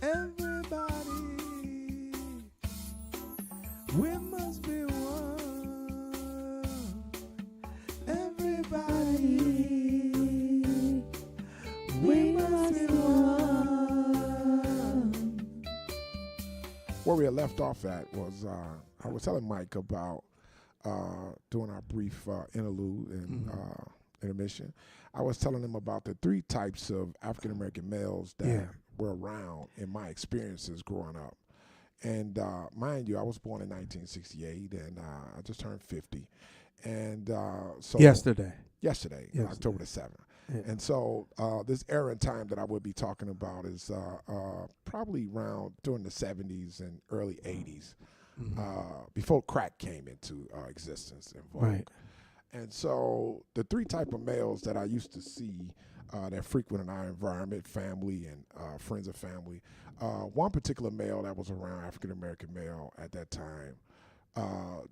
Everybody, we must be one. Everybody, we must be one. Where we had left off at was I was telling Mike about doing our brief interlude and intermission. I was telling him about the three types of African American males that were around in my experiences growing up. And mind you, I was born in 1968, and I just turned 50. And so Yesterday, October the 7th. Yeah. And so this era in time that I would be talking about is probably around during the 70s and early 80s, before crack came into existence and vogue. Right. And so the three type of males that I used to see that frequent in our environment, family and friends of family, one particular male that was around, African-American male at that time,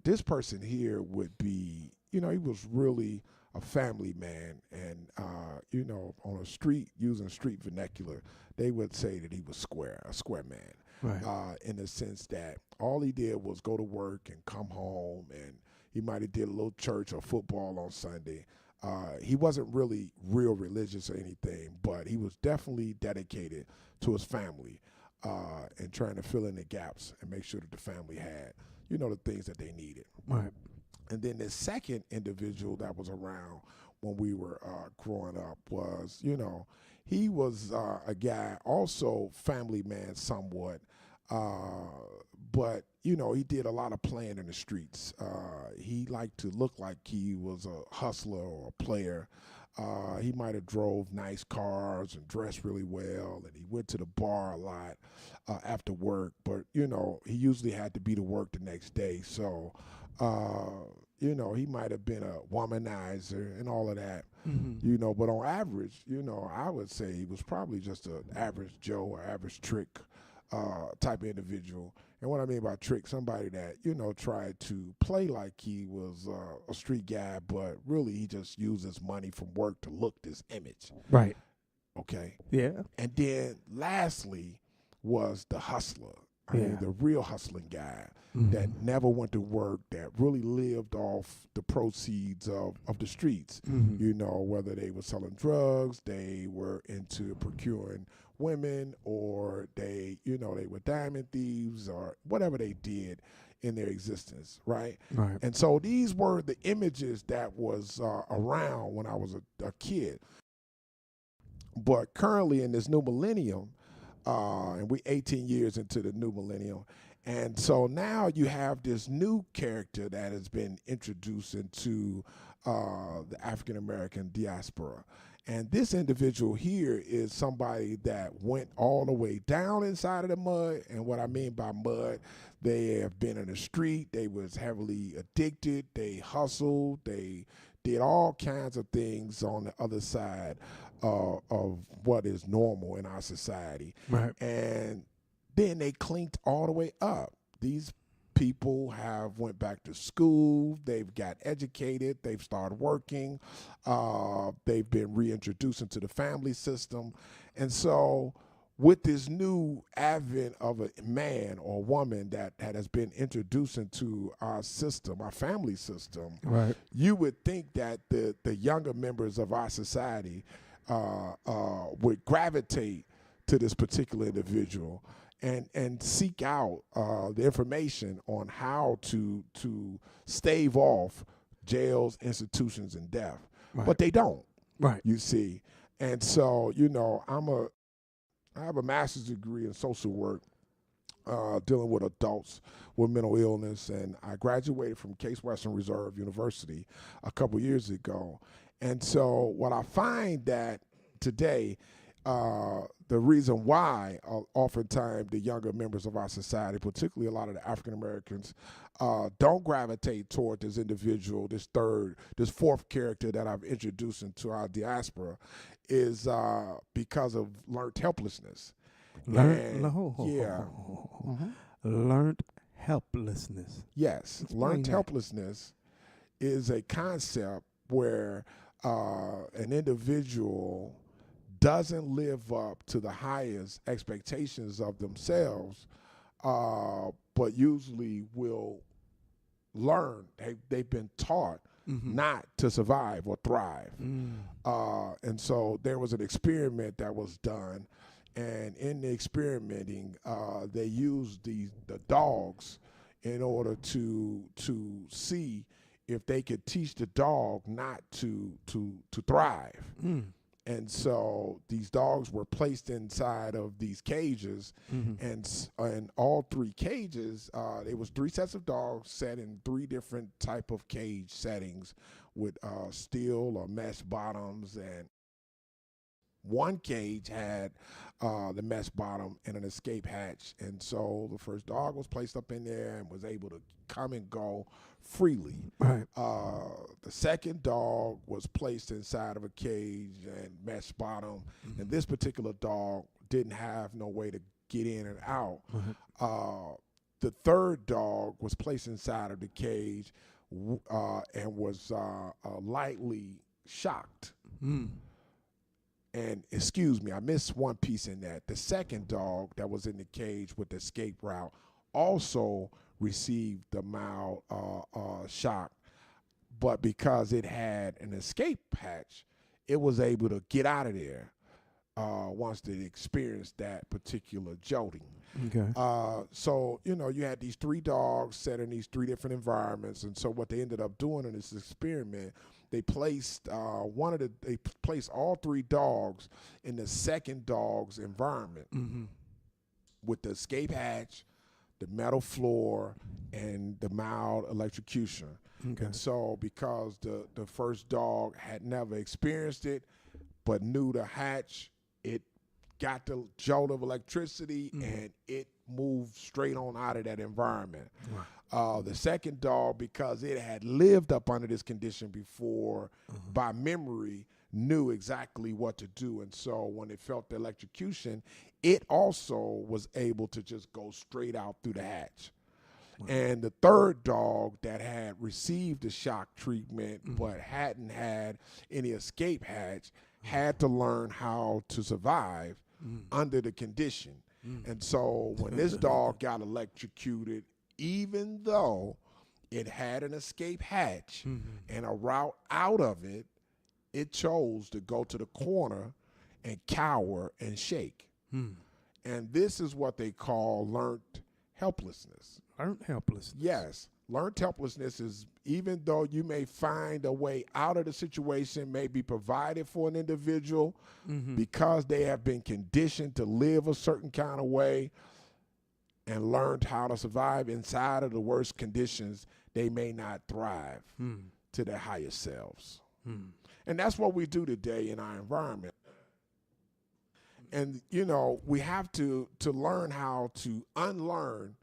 this person here would be, he was really a family man. And, on a street, using street vernacular, they would say that he was a square man. Right. In the sense that all he did was go to work and come home, and he might have did a little church or football on Sunday. He wasn't really real religious or anything, but he was definitely dedicated to his family and trying to fill in the gaps and make sure that the family had, the things that they needed. Right. And then the second individual that was around when we were growing up was, he was a guy, also family man somewhat, but, he did a lot of playing in the streets. He liked to look like he was a hustler or a player. He might have drove nice cars and dressed really well, and he went to the bar a lot after work. But, he usually had to be to work the next day. So, he might have been a womanizer and all of that, but on average, I would say he was probably just an average Joe or average trick type of individual. And what I mean by trick, somebody that, tried to play like he was a street guy, but really he just uses money from work to look this image. Right. Okay. Yeah. And then lastly was the hustler. I mean, the real hustling guy that never went to work, that really lived off the proceeds of the streets, whether they were selling drugs, they were into procuring women, or they were diamond thieves, or whatever they did in their existence, right? Right. And so these were the images that was around when I was a kid. But currently in this new millennium, and we 18 years into the new millennium. And so now you have this new character that has been introduced into the African-American diaspora. And this individual here is somebody that went all the way down inside of the mud. And what I mean by mud, they have been in the street. They was heavily addicted. They hustled. They did all kinds of things on the other side of what is normal in our society. Right. And then they clinked all the way up. These people have went back to school. They've got educated. They've started working. They've been reintroduced into the family system. And so with this new advent of a man or woman that has been introduced into our system, our family system, right, you would think that the younger members of our society would gravitate to this particular individual and seek out the information on how to stave off jails, institutions, and death. right. But they don't. Right. You see. And so, I have a master's degree in social work, dealing with adults with mental illness, and I graduated from Case Western Reserve University a couple years ago. And so what I find that today, the reason why oftentimes the younger members of our society, particularly a lot of the African Americans, don't gravitate toward this individual, this fourth character that I've introduced into our diaspora, is because of learned helplessness. Learned helplessness. Yes, Explain learned that. helplessness is a concept where an individual doesn't live up to the highest expectations of themselves, but usually will learn. They've been taught not to survive or thrive. And so there was an experiment that was done, and in the experimenting, they used the dogs in order to see if they could teach the dog not to thrive. And so these dogs were placed inside of these cages, and all three cages, it was three sets of dogs set in three different type of cage settings with steel or mesh bottoms, and one cage had the mesh bottom and an escape hatch. And so the first dog was placed up in there and was able to come and go freely. Right. The second dog was placed inside of a cage and mesh bottom, and this particular dog didn't have no way to get in and out. The third dog was placed inside of the cage and was lightly shocked. And excuse me, I missed one piece in that. The second dog that was in the cage with the escape route also received the mild shock, but because it had an escape hatch, it was able to get out of there once it experienced that particular jolting. Okay. So, you had these three dogs set in these three different environments, and so what they ended up doing in this experiment, they placed all three dogs in the second dog's environment with the escape hatch, the metal floor, and the mild electrocution. Okay. And so because the first dog had never experienced it but knew the hatch, it got the jolt of electricity and it moved straight on out of that environment. The second dog, because it had lived up under this condition before, by memory, knew exactly what to do. And so when it felt the electrocution, it also was able to just go straight out through the hatch. And the third dog that had received the shock treatment but hadn't had any escape hatch had to learn how to survive under the condition. And so when this dog got electrocuted, even though it had an escape hatch and a route out of it, it chose to go to the corner and cower and shake. And this is what they call learned helplessness. Learned helplessness. Yes. Learned helplessness is, even though you may find a way out of the situation, may be provided for an individual because they have been conditioned to live a certain kind of way and learned how to survive inside of the worst conditions, they may not thrive to their highest selves. And that's what we do today in our environment. And, we have to learn how to unlearn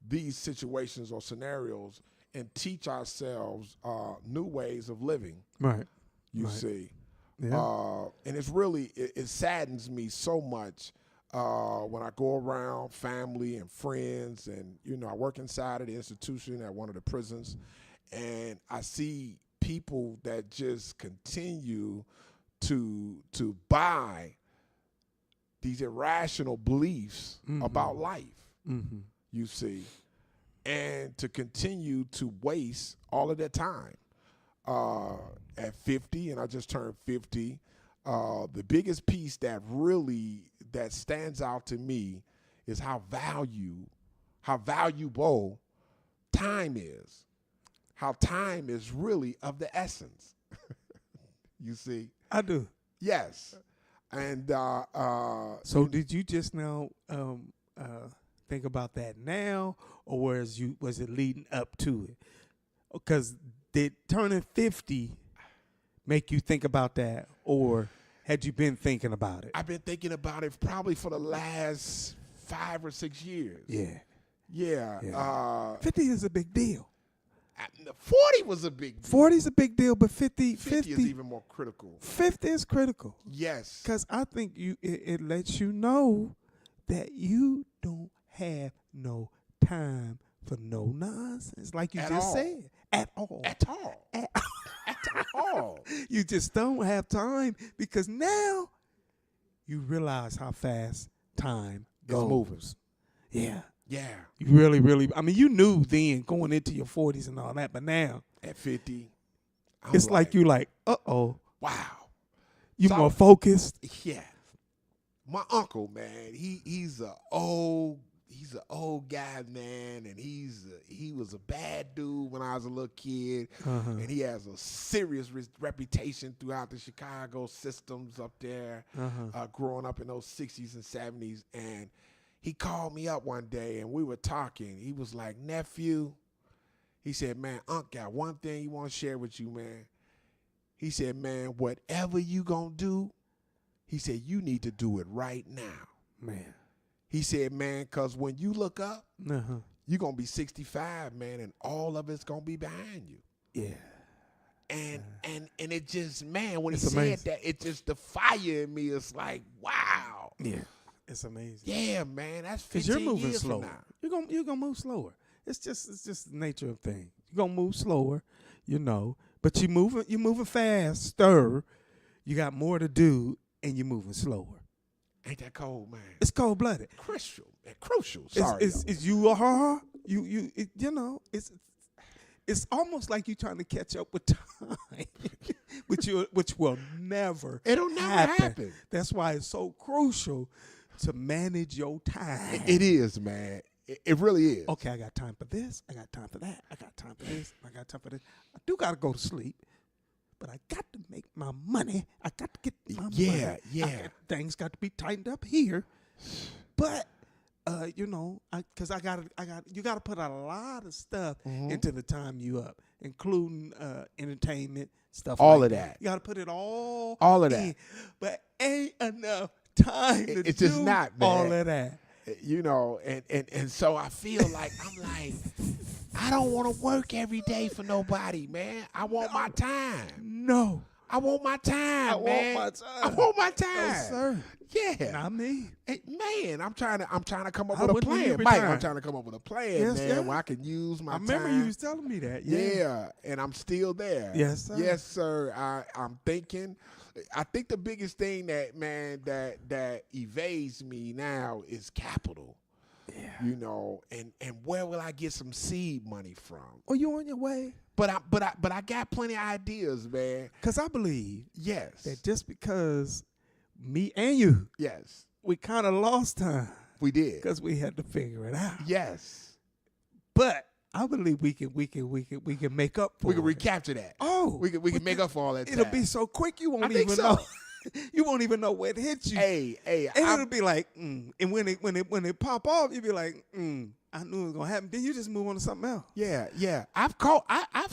these situations or scenarios and teach ourselves new ways of living. Right. You see. Yeah. And it's really, it saddens me so much when I go around family and friends, and, I work inside of the institution at one of the prisons, and I see people that just continue to buy these irrational beliefs about life, you see, and to continue to waste all of their time. At 50, and I just turned 50, the biggest piece that stands out to me is how valuable time is. How time is really of the essence. You see? I do. Yes. And so did you just now think about that now, or was it leading up to it? Because did turning 50 make you think about that, or had you been thinking about it? I've been thinking about it probably for the last 5 or 6 years. Yeah. 50 is a big deal. 40 was a big deal. 40 is a big deal, but 50 is even more critical. 50 is critical. Yes. Because I think it lets you know that you don't have no time for no nonsense, like you just said. At all. At all. You just don't have time, because now you realize how fast time It's goes. moving. Yeah. Yeah. You really, I mean, you knew then going into your 40s and all that, but now At 50, it's like you like, uh-oh. wow. You So more focused. Yeah. My uncle, man, he's an old guy, man, and he was a bad dude when I was a little kid, and he has a serious reputation throughout the Chicago systems up there, growing up in those 60s and 70s. And he called me up one day, and we were talking. He was like, nephew, he said, man, Unc got one thing he want to share with you, man. He said, man, whatever you gonna do, he said, you need to do it right now. Man. He said, man, because when you look up, you're going to be 65, man, and all of it's going to be behind you. Yeah. And it just, man, when It's he amazing. said that, it just, the fire in me is like, wow. Yeah. It's amazing. Yeah, man, that's 15 Because you're moving years slower. from now. You're gonna move slower. It's just the nature of things. You're gonna move slower, but you're moving faster. You got more to do, and you're moving slower. Ain't that cold, man? It's cold blooded. Crucial. Sorry. It's almost like you're trying to catch up with time, which will never. It'll never happen. That's why it's so crucial to manage your time. It is, man. It really is. Okay, I got time for this. I got time for that. I got time for this. I got time for this. I do got to go to sleep, but I got to make my money. I got to get my money. Yeah. Things got to be tightened up here, but you got to put a lot of stuff into the time you up, including entertainment stuff. All like of that. You got to put it all of in, that. but ain't enough time to It's do just not, man. all of that. And so I feel like I don't want to work every day for nobody, man. I want my time. No. I want my time, man. I want my time. No, sir. Yeah. Not me. Hey, man, I'm trying to come up I with a wouldn't plan. every Mike, time. I'm trying to come up with a plan, Yes, man, yeah. where I can use my I remember time. you was telling me that. Yeah, and I'm still there. Yes, sir. Yes, sir. I'm thinking. I think the biggest thing that evades me now is capital. Yeah. And where will I get some seed money from? Oh, you on your way? But I got plenty of ideas, man. Because I believe Yes. that just because me and you, Yes. we kind of lost time We did. because we had to figure it out. Yes. But I believe we can make up for We can it. recapture that. Oh, We can make up for all that It'll time. be so quick you won't I think even so. know. You won't even know where it hits you. Hey, And it'll be like, and when it pop off, you'll be like, I knew it was gonna happen. Then you just move on to something else. yeah. I've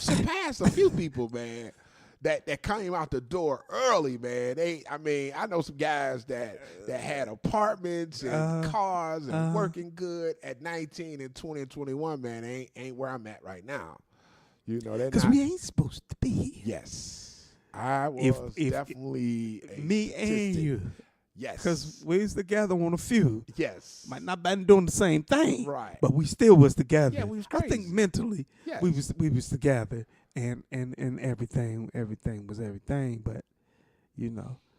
surpassed a few people, man, that came out the door early, man. I know some guys that had apartments and cars and working good at 19 and 20 and 21, man. Ain't where I'm at right now. Because we ain't supposed to be here. Yes. I was If definitely a me and statistic. you. Yes. Because we was together on a few. Yes. Might not been doing the same thing. Right. But we still was together. Yeah, we was I think crazy. mentally Yes. we was together and everything was everything. But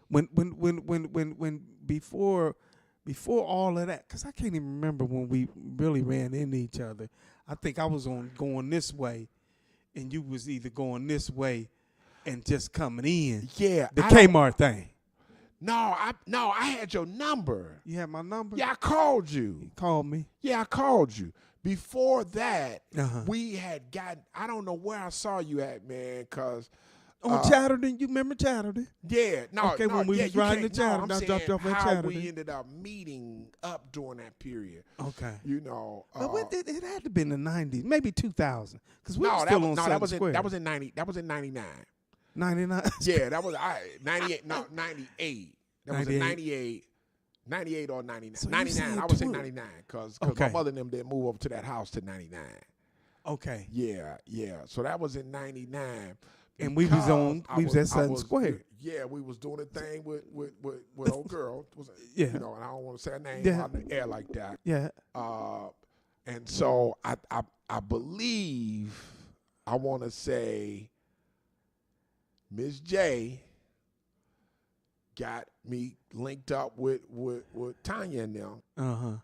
when before all of that, because I can't even remember when we really ran into each other. I think I was going this way and you was either going this way and just coming in. Yeah. The Kmart thing. No, I had your number. You had my number? Yeah, I called you. You called me. Yeah, I called you. Before that, Uh-huh. we had gotten, I don't know where I saw you at, man, because. On Chatterton, you remember Chatterton? Yeah, no. Okay, when we was you riding can't- to Chatterton, I'm I dropped you off saying at how Chatterton. we ended up meeting up during that period. Okay. But It had to have been the 90s, maybe 2000, because we were no, still that on was 7th in Square. that was in 90. That was in 99. 99. Yeah, that was 98. No, 98. That was in 98. 98 or 99. So you 99. saying I would say 20. 99 because Okay. my mother and them didn't move over to that house to 99. Okay. Yeah. So that was in 99. And we was at 7th Square. Yeah, we was doing a thing with old girl. Yeah. And I don't want to say her name Yeah. on the air like that. Yeah. And so I believe, I want to say Miss J got me linked up with Tanya and them.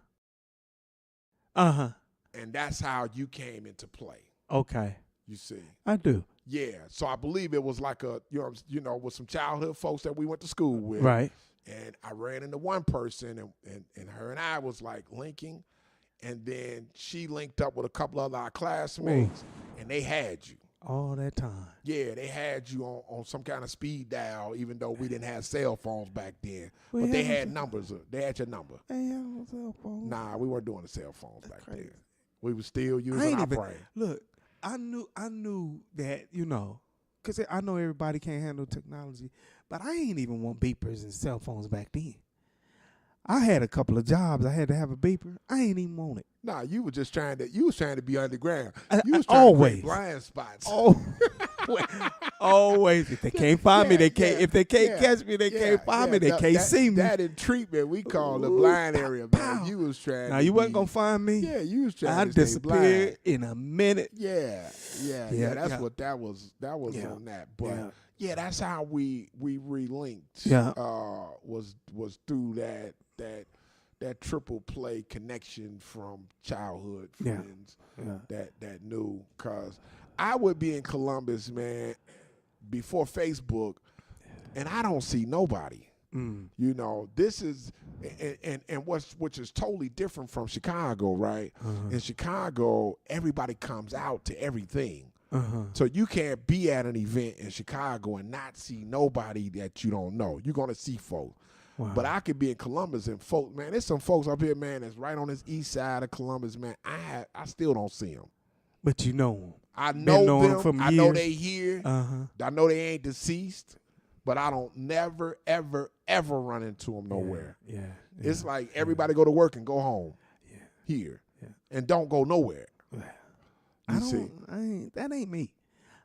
And that's how you came into play. Okay. You see. I do. Yeah. So I believe it was like with some childhood folks that we went to school with. Right. And I ran into one person and her and I was like linking. And then she linked up with a couple of our classmates and they had you. All that time. Yeah, they had you on some kind of speed dial, even though we didn't have cell phones back then. Well, but they had numbers. They had your number. They had no cell phone. Nah, we weren't doing the cell phones back crazy. then. We were still using our brain. Look, I knew that, because I know everybody can't handle technology, but I ain't even want beepers and cell phones back then. I had a couple of jobs. I had to have a beeper. I ain't even want it. Nah, you was trying to be underground. You was trying to create blind spots. Always. If they can't find me, they can't. If they can't catch me, they can't find me. They can't see me. That in treatment we call the blind area, man. You was trying. Now you wasn't gonna find me. Yeah, you was trying. I to stay disappeared blind. in a minute. Yeah. That's what that was. That was on that. But that's how we relinked. Yeah. Was through that triple play connection from childhood friends that knew. Cause I would be in Columbus, man, before Facebook, and I don't see nobody. This is and which is totally different from Chicago, right? In Chicago, everybody comes out to everything. So you can't be at an event in Chicago and not see nobody that you don't know. You're gonna see folks. Wow. But I could be in Columbus and folks, man, there's some folks up here, man, that's right on this east side of Columbus, man. I still don't see them. But you know them. I know them. From I years. know they here. I know they ain't deceased. But I don't never, ever, ever run into them nowhere. Yeah. It's like everybody go to work and go home. Yeah. Here. Yeah. And don't go nowhere. That ain't me.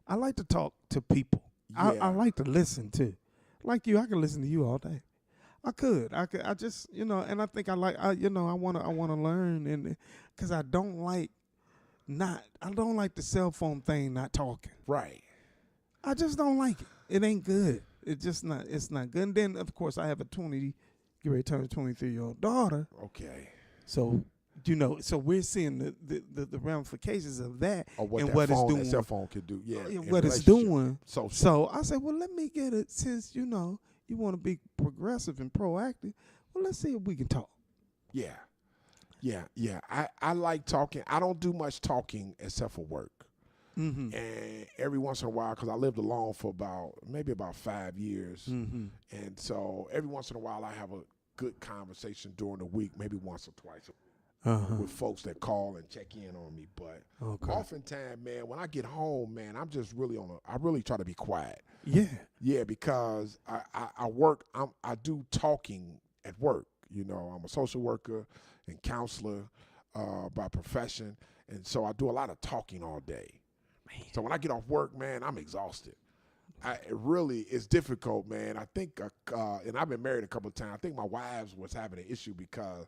I like to talk to people. Yeah. I like to listen too. Like you, I could listen to you all day. I could. I just, and I think I want to learn, and because I don't like the cell phone thing, not talking. Right. I just don't like it. It ain't good. It's not good. And then, of course, I have a 23-year-old daughter. Okay. So, so we're seeing the ramifications of that or what and that what phone, it's doing. that cell phone could do. Yeah. What it's doing. So I said, well, let me get it since, you want to be progressive and proactive. Well, let's see if we can talk. Yeah. I like talking. I don't do much talking except for work. And every once in a while, because I lived alone for maybe about 5 years. And so every once in a while I have a good conversation during the week, maybe once or twice with folks that call and check in on me. But oftentimes, man, when I get home, man, I'm just really I really try to be quiet. Yeah, because I work, I do talking at work. I'm a social worker and counselor by profession. And so I do a lot of talking all day. Man. So when I get off work, man, I'm exhausted. It's difficult, man. I think, and I've been married a couple of times, I think my wives was having an issue because,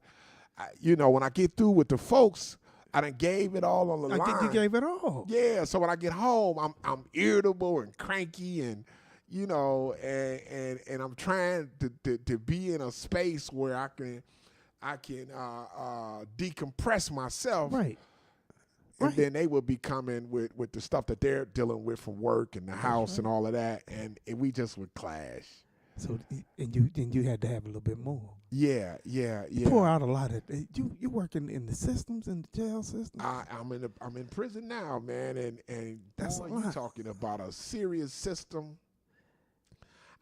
when I get through with the folks, I done gave it all on the line. I think you gave it all. Yeah, so when I get home, I'm irritable and cranky and, and I'm trying to be in a space where I can decompress myself. Right. And then they will be coming with the stuff that they're dealing with from work and the house and all of that, and we just would clash. So and you had to have a little bit more. Yeah. You pour out a lot of you working in the systems, in the jail system. I'm in prison now, man, and that's boy, you talking about a serious system.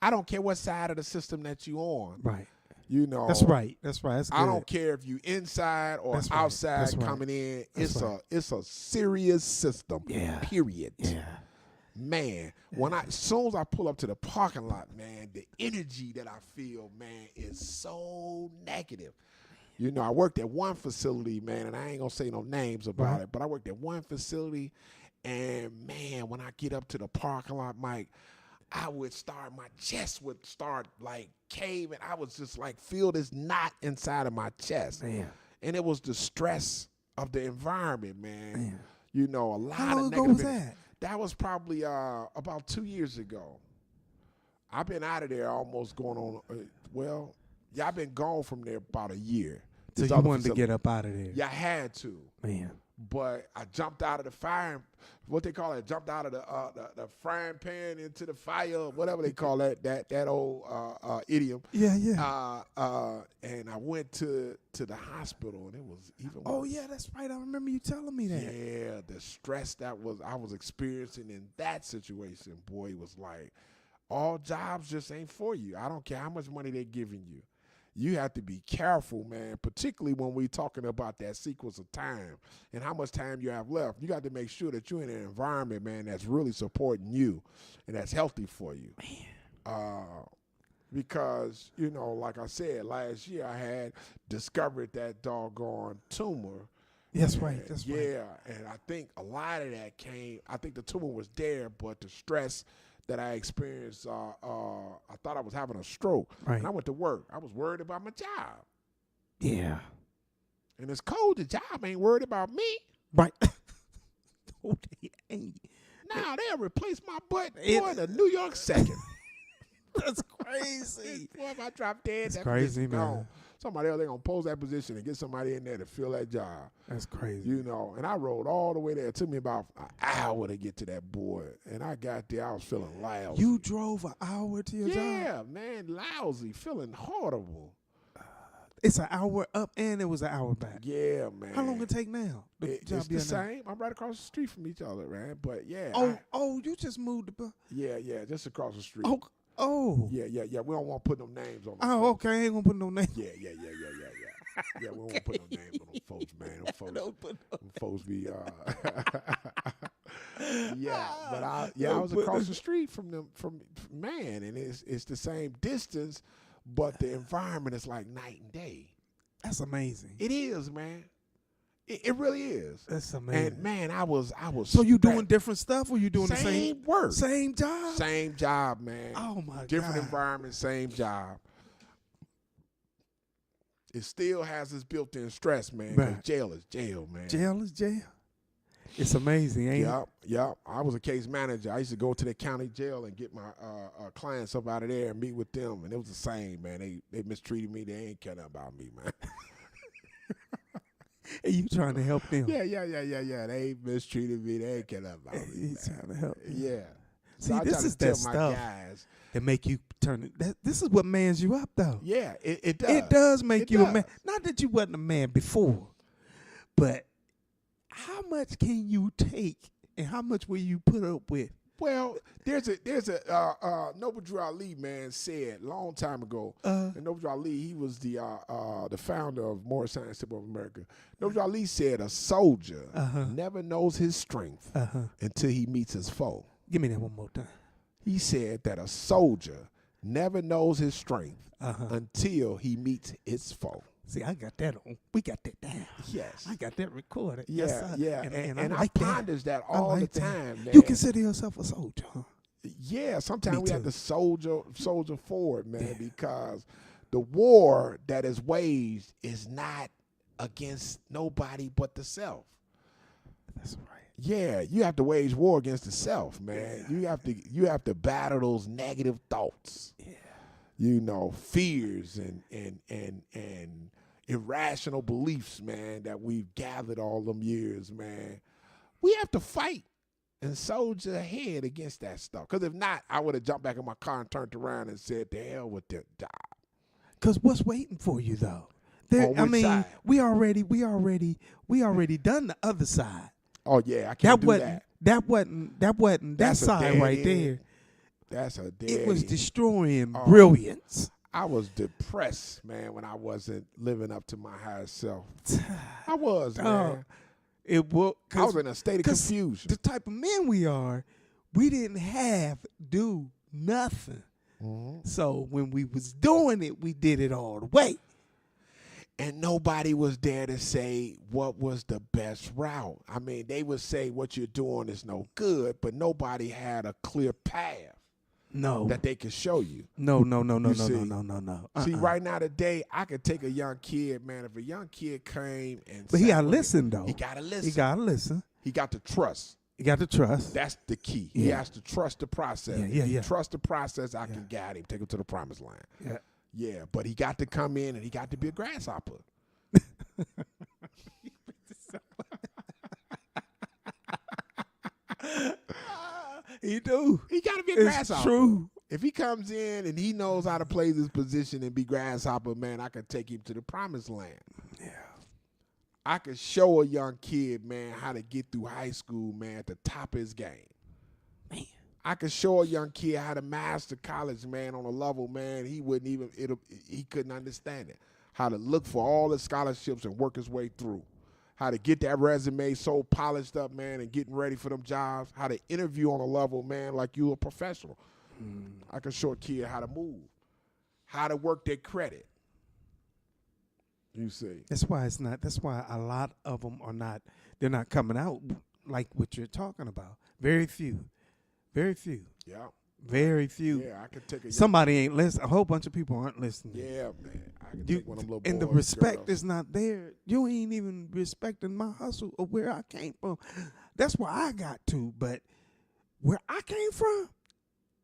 I don't care what side of the system that you on. Right. That's right. That's good. I don't care if you inside or outside coming in. It's a serious system. Yeah. Period. Yeah. Man, as soon as I pull up to the parking lot, man, the energy that I feel, man, is so negative. I worked at one facility, man, and I ain't gonna say no names about it, but I worked at one facility, and man, when I get up to the parking lot, Mike, my chest would start like caving. I was just like, feel this knot inside of my chest. Man. And it was the stress of the environment, man. Man. A lot How long of ago negative. was that? That was probably about 2 years ago. I've been out of there almost going on. Well, yeah, I've been gone from there about a year. So This you other wanted to facility. get up out of there. Yeah, I had to. Man. But I jumped out of the fire, what they call it, jumped out of the frying pan into the fire, whatever they call that old idiom. Yeah. And I went to the hospital, and it was even Oh, worse. yeah, that's right. I remember you telling me that. Yeah, the stress I was experiencing in that situation, boy, was like, all jobs just ain't for you. I don't care how much money they're giving you. You have to be careful, man, particularly when we're talking about that sequence of time and how much time you have left. You got to make sure that you're in an environment, man, that's really supporting you and that's healthy for you. Because, like I said, last year I had discovered that doggone tumor. That's right. That's right. Yeah, and I think a lot of that I think the tumor was there, but the stress that I experienced, I thought I was having a stroke. Right. And I went to work. I was worried about my job. Yeah. And it's cold. The job ain't worried about me. Right. No, they ain't. Now they'll replace my butt in the New York second. That's crazy. Boy, if I drop dead, That's that crazy, position gone. man. Somebody else, they're going to post that position and get somebody in there to fill that job. That's crazy. And I rode all the way there. It took me about an hour to get to that board. And I got there, I was feeling lousy. You drove an hour to your job? Yeah, man, lousy, feeling horrible. It's an hour up and it was an hour back. Yeah, man. How long it take now? It's the same. I'm right across the street from each other, man. But yeah. You just moved the Yeah, just across the street. Oh. Yeah. We don't want to put no names on them. Oh, folks. okay. I ain't gonna put no name. Yeah. Yeah, we don't want to put no names on them folks, man. Them folks be yeah. But I was across the street from man, and it's the same distance, but the environment is like night and day. That's amazing. It is, man. It really is. That's amazing. And man, I was. So you doing different stuff, or you doing the same same work, same job? same job, man. Oh my God. Different environment, same job. It still has its built-in stress, man. 'Cause Right. jail is jail, man. Jail is jail. It's amazing, ain't it? Yep. I was a case manager. I used to go to the county jail and get my clients up out of there and meet with them, and it was the same, man. They mistreated me. They ain't care nothing about me, man. And you trying to help them? Yeah. They mistreated me. They ain't care nothing about me. You trying to help them. Yeah. See, So I this try is to tell that my stuff guys. that make you turn it. This is what mans you up, though. Yeah, it does. It does make It you a man. does. Not that you wasn't a man before, but how much can you take and how much will you put up with? Well, there's a Noble Drew Ali, man, said a long time ago. And Noble Drew Ali, he was the founder of Morris Science Temple of America. Noble Drew Ali said a soldier never knows his strength until he meets his foe. Give me that one more time. He said that a soldier never knows his strength until he meets his foe. See, I got that on. We got that down. Yes. I got that recorded. Yeah, yes, sir. yeah. And I like ponders that all like the that. time, man. You consider yourself a soldier, huh? Yeah, sometimes Me we have too. to soldier forward, man, because the war that is waged is not against nobody but the self. That's right. Yeah, you have to wage war against the self, man. Yeah. You have to battle those negative thoughts. Yeah. Fears and irrational beliefs, man, that we've gathered all them years, man. We have to fight and soldier ahead against that stuff. Because if not, I would have jumped back in my car and turned around and said, "The hell with that job." Because what's waiting for you, though? On which side? we already done the other side. Oh yeah, I can't do that. That wasn't that That's a side dead right end. there. That's a dead It was end. destroying Oh. brilliance. I was depressed, man, when I wasn't living up to my highest self. I was, man. It was. I was in a state of 'cause confusion. The type of men we are, we didn't have do nothing. Mhm. So when we was doing it, we did it all the way. And nobody was there to say what was the best route. I mean, they would say what you're doing is no good, but nobody had a clear path No. that they could show you. No. See, right now today, I could take a young kid, man. If a young kid came and But he sat gotta with me, listen though. He gotta listen. He gotta listen. He got to trust. You got to trust. That's the key. He Yeah. has to trust the process. Yeah, If he yeah. trust the process, I can guide him, take him to the promised land. Yeah. Yeah, but he got to come in and he got to be a grasshopper. He do. He got to be a It's grasshopper. true. If he comes in and he knows how to play this position and be grasshopper, man, I can take him to the promised land. Yeah. I could show a young kid, man, how to get through high school, man, at the top of his game. Man. I could show a young kid how to master college, man, on a level, man, he couldn't understand it. How to look for all the scholarships and work his way through. How to get that resume so polished up, man, and getting ready for them jobs. How to interview on a level, man, like you a professional. I can show a kid how to move. How to work their credit. You see. That's why a lot of them they're not coming out like what you're talking about. Very few. Very few. Yeah. Very few. Yeah, I could take a Somebody ain't listening. A whole bunch of people aren't listening. Yeah, man. I can take one of them little boys. And the respect girls. is not there. You ain't even respecting my hustle or where I came from. That's where I got to. But where I came from,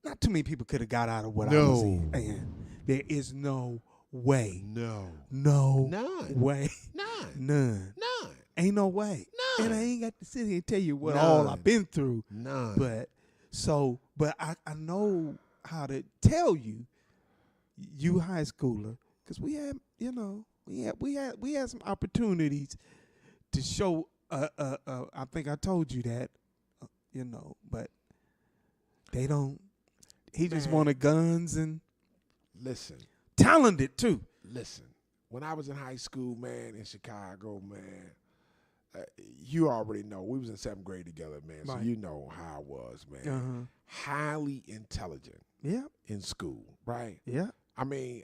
not too many people could have got out of what I was in. And there is no way. No. No None. way. None. None. None. Ain't no way. None. And I ain't got to sit here and tell you what None. all I've been through. None. But I know how to tell you, you high schooler, because we had some opportunities to show. I think I told you that, but they don't. He just wanted guns and listen. Talented too. Listen. When I was in high school, man, in Chicago, man. You already know we was in 7th grade together, man. So Right. you know how I was, man. Highly intelligent. Yeah. In school, right? Yeah. I mean,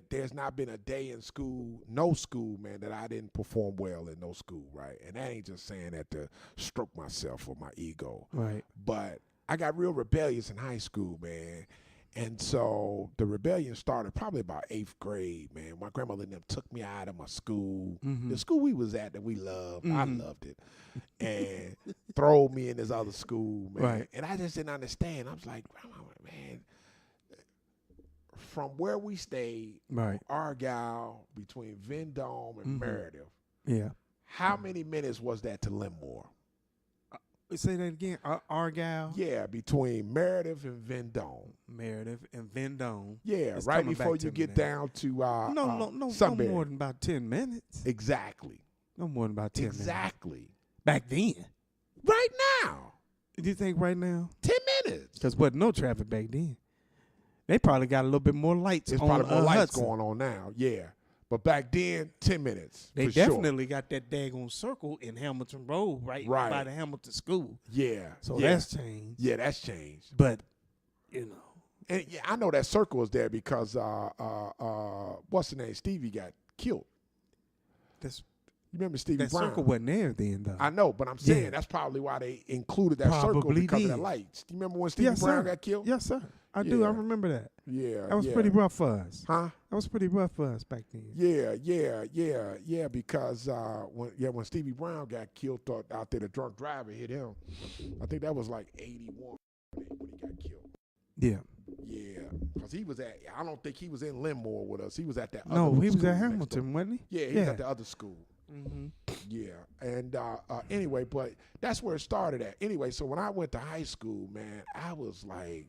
there's not been a day in school, no school, man, that I didn't perform well in no school, right? And that ain't just saying that to stroke myself or my ego, Right. but I got real rebellious in high school, man. And so the rebellion started probably about 8th grade, man. My grandmother and them took me out of my school, the school we was at that we loved. I loved it. And throw me in this other school, man. Right. And I just didn't understand. I was like, man, from where we stayed, Right. Argyle, between Vendome and Meredith, Yeah. how many minutes was that to Livermore? Say that again. Argyle. Yeah, between Meredith and Vendome. Meredith and Vendome. Yeah, It's right coming before back you to get me now. down to No Sunbury. more than about 10 minutes. Exactly. No more than about 10 minutes. Exactly. Back then. Right now. Do you think right now? 10 minutes. Because wasn't no traffic back then. They probably got a little bit more lights There's on probably more lights Hudson. going on now. Yeah. But back then, 10 minutes. They for sure. definitely got that daggone circle in Hamilton Road right by the Hamilton School. Yeah. So yeah. that's changed. Yeah, that's changed. But, And yeah, I know that circle is there because what's the name? Stevie got killed. that's You remember Stevie that Brown? circle wasn't there then, though. I know, but I'm saying Yeah. that's probably why they included that circle Probably because of did. that light. You remember when Stevie Yes, Brown sir. got killed? Yes, sir. I do. I Yeah. remember that. Yeah. That was yeah. pretty rough for us. Huh? That was pretty rough for us back then. Yeah. Because when Stevie Brown got killed, thought out there the drunk driver hit him. I think that was like 81 when he got killed. Yeah. Yeah, because he was at. I don't think he was in Livermore with us. He was at that. No, other he was school at next Hamilton, door. wasn't he? Yeah, he was at the other school. Mm-hmm. Yeah, and anyway, but that's where it started at. Anyway, so when I went to high school, man, I was like,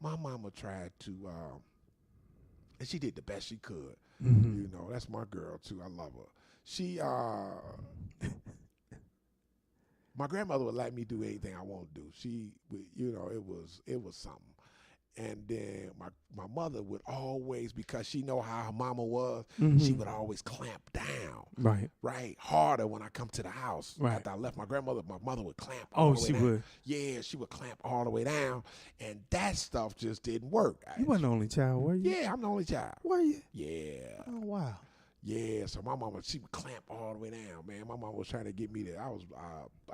my mama tried to, and she did the best she could. Mm-hmm. You know, that's my girl too. I love her. She, my grandmother would let me do anything I want to do. She, you know, it was something. And then my mother would always, because she know how her mama was, she would always clamp down, right, harder when I come to the house. Right. After I left my grandmother, my mother would clamp all the way she down. would. Yeah, she would clamp all the way down, and that stuff just didn't work. You wasn't the only child, were you? Yeah, I'm the only child. Were you? Yeah. Oh, wow. Yeah, so my mama, she would clamp all the way down, man. My mama was trying to get me to, I was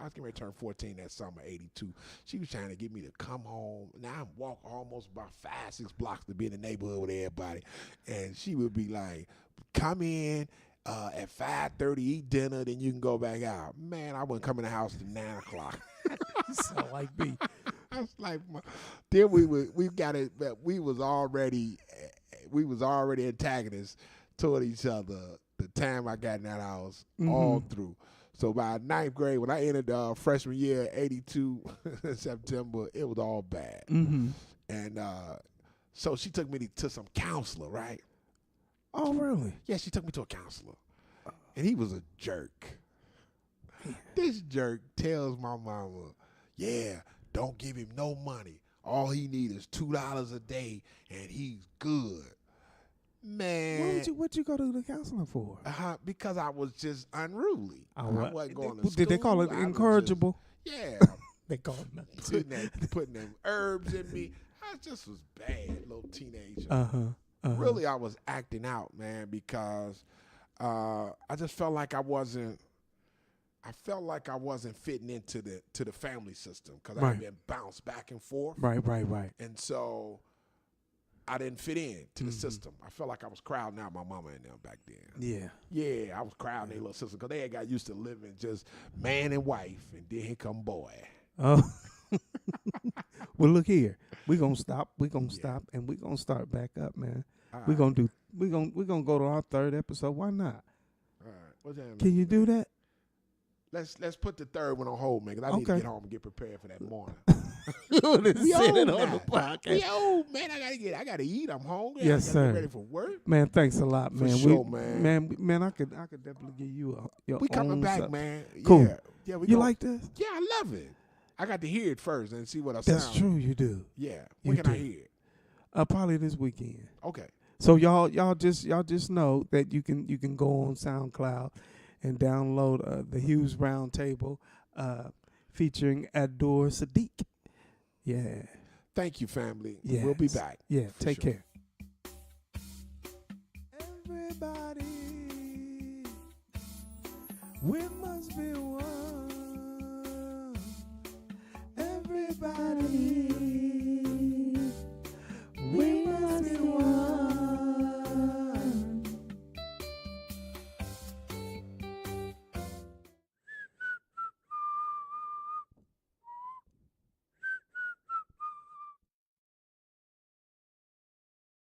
getting ready to turn 14 that summer, 82. She was trying to get me to come home. Now I'm walk almost about 5-6 blocks to be in the neighborhood with everybody. And she would be like, come in at 5:30, eat dinner, then you can go back out. Man, I wouldn't come in the house till 9 o'clock. You sound like me. I was like, then we got it. We was already antagonists toward each other. The time I got in that house, all through. So by ninth grade, when I entered freshman year, 82 September, it was all bad. Mm-hmm. And so she took me to some counselor, right? Oh, really? Yeah, she took me to a counselor. And he was a jerk. This jerk tells my mama, yeah, don't give him no money. All he needs is $2 a day, and he's good. Man. What'd you go to the counselor for? Because I was just unruly. I wasn't going to school. Did they call it incorrigible? Yeah. They called it putting them herbs in me. I just was bad, little teenager. Uh-huh. Really, I was acting out, man, because I just felt like I wasn't fitting into the family system because I've been bounced back and forth. Right. And so I didn't fit in to the system. I felt like I was crowding out my mama and them back then. Yeah, I was crowding their little system because they had got used to living just man and wife, and then here come boy. Oh. Well, look here. We're gonna stop. We're gonna stop, and we're gonna start back up, man. We're gonna go to our third episode. Why not? All right. Can you do that? Let's put the third one on hold, man, because I need to get home and get prepared for that morning. We old on the podcast. We old, man. I gotta eat. I'm hungry. Yes, I gotta sir. Get ready for work. Man, thanks a lot, man. For sure, man. Man, I could definitely give you your We coming own back, stuff. man. Cool. Yeah. You like this? Yeah, I love it. I got to hear it first and see what I That's sound. true. You do. Yeah. You When can I do. hear it? Probably this weekend. Okay. So y'all just know that you can go on SoundCloud and download the Hughes Round Table featuring Abdur Siddiq. Yeah. Thank you, family. Yes. We'll be back. Yeah. For Take sure. care. Everybody, we must be one. Everybody.